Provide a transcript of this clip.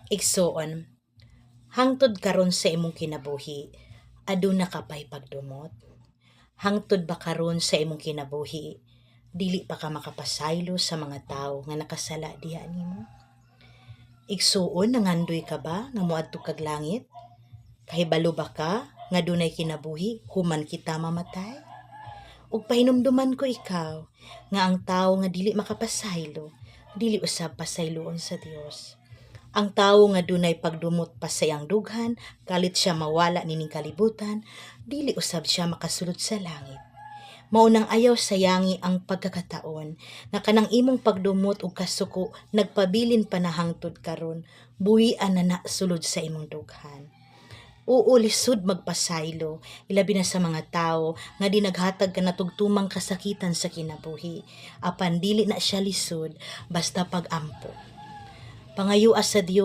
Igsoon, hangtod karon sa imong kinabuhi, aduna ka pay pagdumot. Hangtod ba karon sa imong kinabuhi, dili pa ka makapasaylo sa mga tawo nga nakasala diha nimo? Igsuon, nangandoy ka ba nga moadto kag langit? Kahibalo ba ka nga dunay kinabuhi human kita mamatay? Ug pahinumduman ko ikaw nga ang tawo nga dili makapasaylo, dili usab pasayloon sa Dios. Ang tawo nga dunay pagdumot pa sa iyang dughan, kalit siya mawala nining kalibutan, dili usab siya makasulod sa langit. Mao nang ayaw sayangi ang pagkakataon nga kanang imong pagdumot ug kasuko nagpabilin pa na hangtod karon, buhian na sulod sa imong dughan. Oo, lisod magpasaylo, ilabi na sa mga tao nga di naghatag ka natugtumang kasakitan sa kinabuhi. Apan dili na siya lisod basta pag-ampo. Pangayua sa Dios